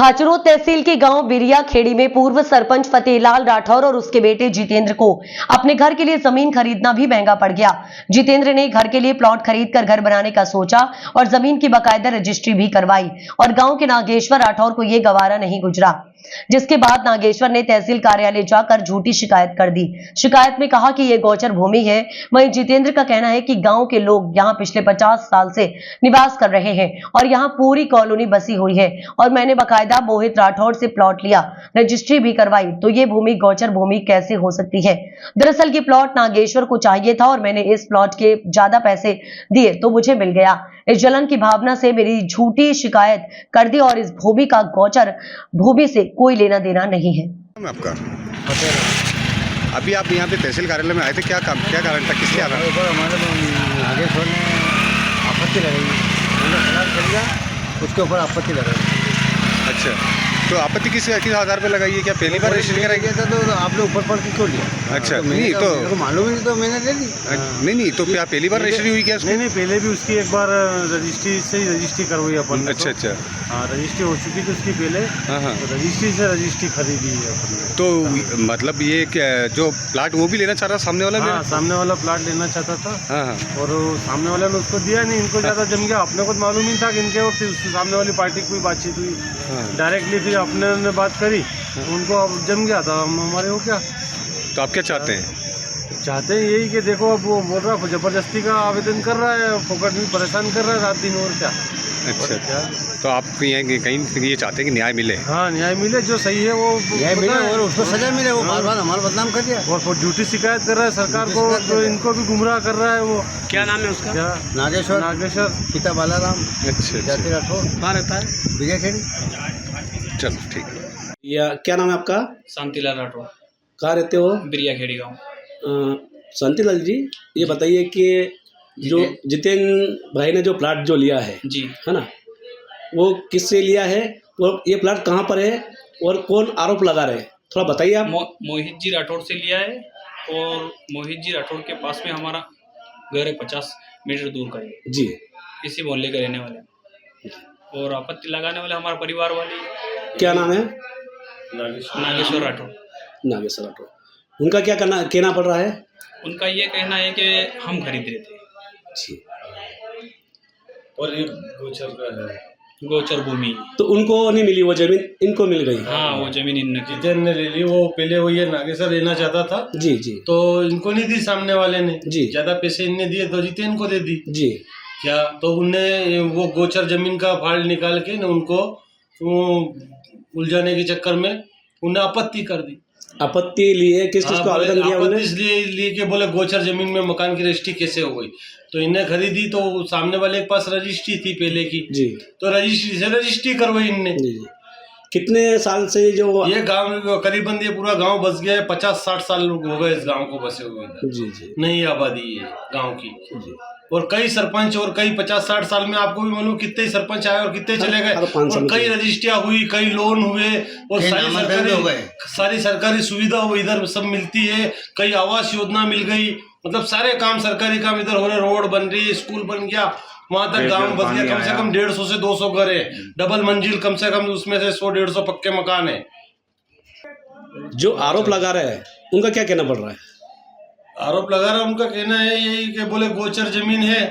खाचरो तहसील के गांव बिरिया खेड़ी में पूर्व सरपंच फतेहलाल राठौर और उसके बेटे जितेंद्र को अपने घर के लिए जमीन खरीदना भी महंगा पड़ गया। जितेंद्र ने घर के लिए प्लॉट खरीदकर घर बनाने का सोचा और जमीन की बाकायदा रजिस्ट्री भी करवाई और गांव के नागेश्वर राठौर को यह गवारा नहीं गुजरा, जिसके बाद नागेश्वर ने तहसील कार्यालय जाकर झूठी शिकायत कर दी। शिकायत में कहा कि यह गोचर भूमि है। वहीं जितेंद्र का कहना है कि गांव के लोग यहां पिछले 50 साल से निवास कर रहे हैं और यहां पूरी कॉलोनी बसी हुई है और मैंने बाकायदा मोहित राठौर से प्लॉट लिया, रजिस्ट्री भी करवाई, तो ये भूमि गोचर भूमि कैसे हो सकती है। दरअसल ये प्लॉट नागेश्वर को चाहिए था और मैंने इस प्लॉट के ज्यादा पैसे दिए तो मुझे मिल गया। इस जलन की भावना से मेरी झूठी शिकायत कर दी और इस भूमि का गोचर भूमि से कोई लेना देना नहीं है। आपका अभी आप यहाँ पे तहसील कार्यालय में आए थे, क्या कारण था, किसके आधार पर? हमारे नागेश्वर ने आपत्ति लगाई, उसके ऊपर आपत्ति लगाई। अच्छा, तो आपत्ति किस आधार पर लगाई है? क्या पहली बार रजिस्ट्री कराई है? तो आपने ऊपर पढ़ के क्यों लिया? अच्छा, तो नहीं तो मेरे को मालूम ही नहीं, तो मैंने ले ली। नहीं तो क्या पहली बार रजिस्ट्री हुई क्या? नहीं, पहले भी उसकी एक बार रजिस्ट्री से ही रजिस्ट्री करवाई अपन ने। अच्छा, हाँ, रजिस्ट्री हो चुकी थी उसकी पहले। हाँ, तो रजिस्ट्री से रजिस्ट्री खरीदी है अपन ने। तो मतलब ये क्या जो प्लाट वो भी लेना चाह रहा सामने वाला? हाँ, सामने वाला प्लाट लेना चाहता था। हाँ, और सामने वाले ने उसको दिया नहीं, इनको ज़्यादा जम गया। अपने को मालूम ही था कि इनके और सामने वाली पार्टी की बातचीत हुई डायरेक्टली, फिर अपने ने बात करी, उनको अब जम गया था। हमारे वो क्या, तो आप क्या चाहते हैं? चाहते हैं यही कि देखो, अब वो बोल रहा है जबरदस्ती का आवेदन कर रहा है, फोकट में परेशान कर रहा है रात दिन, और क्या। अच्छा, तो आप कहीं ये चाहते हैं कि न्याय मिले? हाँ, न्याय मिले, जो सही है वो न्याय मिले और उसको सजा मिले। वो बार बार हमारा बदनाम कर दिया और झूठी शिकायत कर रहा है सरकार को, तो इनको भी गुमराह कर रहा है। वो क्या नाम है उसका? क्या? नागेश्वर पिता बालाराम। अच्छा, राठौर। कहाँ रहता है? बिरिया खेड़ी। चलो ठीक है। या क्या नाम है आपका? शांतिलाल राठौर। कहाँ रहते हो? बिरिया खेड़ी गाँव। शांतिलाल जी, ये बताइए कि जो जितेंद्र भाई ने जो प्लाट जो लिया है जी, है ना, वो किससे लिया है और ये प्लाट कहाँ पर है और कौन आरोप लगा रहे हैं, थोड़ा बताइए आप। मोहित जी राठौर से लिया है और मोहित जी राठौर के पास में हमारा घर है 50 मीटर दूर का ही जी, इसी मोहल्ले के रहने वाले। और आपत्ति लगाने वाले हमारा परिवार वाले। क्या नाम है? नागेश्वर राठौर। नागेश्वर राठौर। उनका क्या कहना पड़ रहा है? उनका ये कहना है कि हम खरीद रहे थे जी, और ये गोचर का है, गोचर भूमि। तो उनको नहीं मिली वो जमीन, इनको मिल गई? हाँ, वो जमीन इनने जितेंद्र ने ले ली। वो पहले वो ये नागेश्वर लेना चाहता था जी जी, तो इनको नहीं दी, सामने वाले ने जी ज्यादा पैसे इनने दिए तो जितेंद्र को दे दी। जी, क्या तो उनने वो गोचर जमीन का फाइल निकाल के न उनको उलझाने के चक्कर में उन्हें आपत्ति कर दी। आपत्ति लिए किस को आवेदन दिया उन्होंने? इसलिए लिए कि बोले गोचर जमीन में मकान की रजिस्ट्री कैसे हो गई। तो इन्हें खरीदी तो सामने वाले के पास रजिस्ट्री थी पहले की जी, तो रजिस्ट्री से रजिस्ट्री करवाई इनने। जी जी। कितने साल से जो ये गांव करीबन ये पूरा गांव बस गया है, 50-60 साल हो गए इस गांव को बसे हुए। जी जी, नई आबादी है गांव की जी। और कई सरपंच और कई 50-60 साल में आपको भी मालूम कितने सरपंच आए और कितने चले गए और कई रजिस्ट्रियां हुई, कई लोन हुए और सारी सरकारी सुविधा वो इधर सब मिलती है। कई आवास योजना मिल गई, मतलब सारे काम सरकारी काम इधर हो रहे, रोड बन रही, स्कूल बन गया, वहां तक गांव बस गया। कम से कम 150 से 200 घर है, डबल मंजिल कम से कम, उसमें से 100-150 पक्के मकान है। जो आरोप लगा रहे हैं उनका क्या कहना पड़ रहा है? आरोप लगा रहा है उनका कहना है यही कि बोले गोचर जमीन है,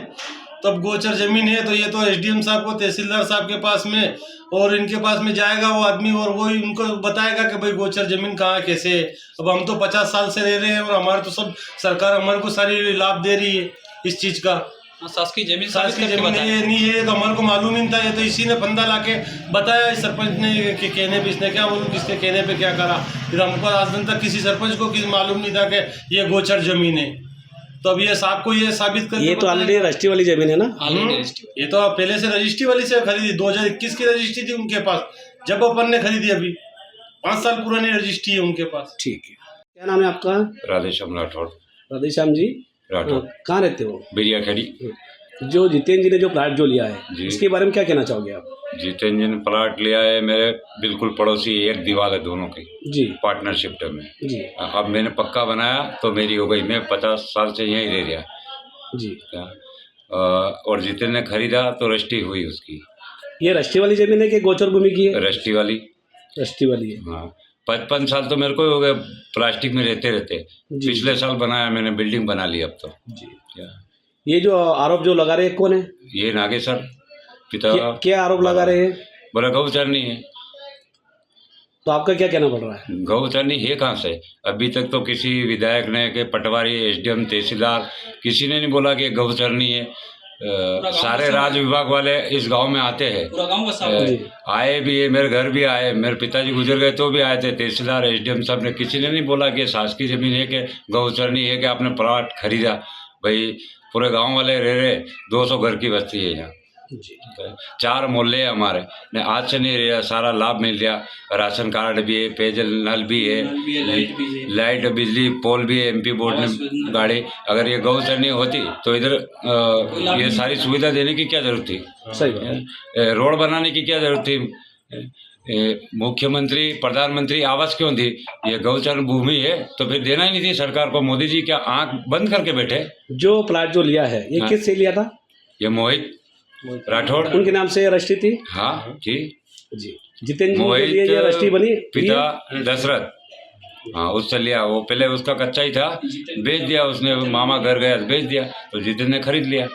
तब गोचर जमीन है तो ये तो एसडीएम साहब को, तहसीलदार साहब के पास में और इनके पास में जाएगा वो आदमी और वो ही उनको बताएगा कि भाई गोचर जमीन कहाँ कैसे है। अब हम तो 50 साल से रह रहे हैं और हमारे तो सब सरकार हमारे को सारी लाभ दे रही है इस चीज का। शासकीय जमीन ये नहीं है तो हमारे को मालूम ही नहीं था। ये तो इसी ने फंदा लाके बताया सरपंच ने कि कहने पे, इसने क्या बोलूं किसके कहने पे क्या करा। फिर हमको आज दिन तक किसी सरपंच को किसी मालूम नहीं था कि ये गोचर जमीन है। तो अब ये साहब को ये साबित कर, ये तो ऑलरेडी रजिस्ट्री वाली जमीन है ना? ये तो पहले से रजिस्ट्री वाली से खरीदी, 2021 की रजिस्ट्री थी उनके पास जब अपन ने खरीदी। अभी 5 साल पुरानी रजिस्ट्री है उनके पास। ठीक है। क्या नाम है आपका? राधेश्याम राठौर। राधेश्याम जी, राठौर। कहाँ रहते हो? बिरिया खेड़ी। जो जितेंद्र जी ने जो प्लाट जो लिया है इसके बारे में क्या कहना चाहोगे आप? जितेंद्र जी ने प्लाट लिया है मेरे बिल्कुल पड़ोसी, एक दीवार है दोनों की जी, पार्टनरशिप में जी। अब मैंने पक्का बनाया तो मेरी हो गई, मैं 50 साल से यहीं रह रहा जी। क्या। और जितेंद्र ने खरीदा तो रजिस्ट्री हुई उसकी, ये रष्टी वाली जमीन है कि गोचर भूमि की है? रष्टी वाली। रष्टी वाली है। हाँ, 55 साल तो मेरे को ही हो गए प्लास्टिक में रहते रहते। जी। पिछले साल बनाया मैंने, बिल्डिंग बना ली अब तो। जी। क्या ये जो आरोप जो लगा रहे हैं कौन है? ये नागेश्वर पिता। क्या आरोप लगा रहे हैं? बोला गौचरनी है। तो आपका क्या कहना पड़ रहा है? गौचरनी है कहाँ से? अभी तक तो किसी विधायक ने के पटवारी, एसडीएम, तहसीलदार किसी ने नहीं बोला कि गौचरनी है। सारे राज विभाग वाले इस गांव में आते हैं, पूरा गांव का साफ आए भी है, मेरे घर भी आए, मेरे पिताजी गुजर गए तो भी आए थे। तहसीलदार, एसडीएम साहब ने किसी ने नहीं बोला कि शासकीय जमीन है कि गौचरनी है कि आपने प्लॉट खरीदा। भाई पूरे गांव वाले रह रहे, 200 घर की बस्ती है यहाँ, 4 मोहल्ले हैं हमारे ने, आज से नहीं रहा, सारा लाभ मिल गया। राशन कार्ड भी है, पेयजल नल भी है, लाइट बिजली पोल भी है, एमपी बोर्ड ने गाड़ी। अगर ये गौचरनी होती तो इधर ये सारी सुविधा देने की क्या जरूरत थी? सही बात। रोड बनाने की क्या जरूरत थी? मुख्यमंत्री प्रधानमंत्री आवास क्यों दी? ये गौचर भूमि है तो फिर देना ही नहीं थी सरकार को। मोदी जी क्या आंख बंद करके बैठे? जो प्लाट जो लिया है ये किससे लिया था? ये मोहित राठौड़ उनके नाम से रष्टी थी? हाँ जी। जी। जितेंद्र के लिए ये रष्टी बनी? पिता दशरथ, हाँ उससे लिया। वो पहले उसका कच्चा ही था, बेच दिया उसने, मामा घर गया बेच दिया, तो जितेंद्र ने खरीद लिया।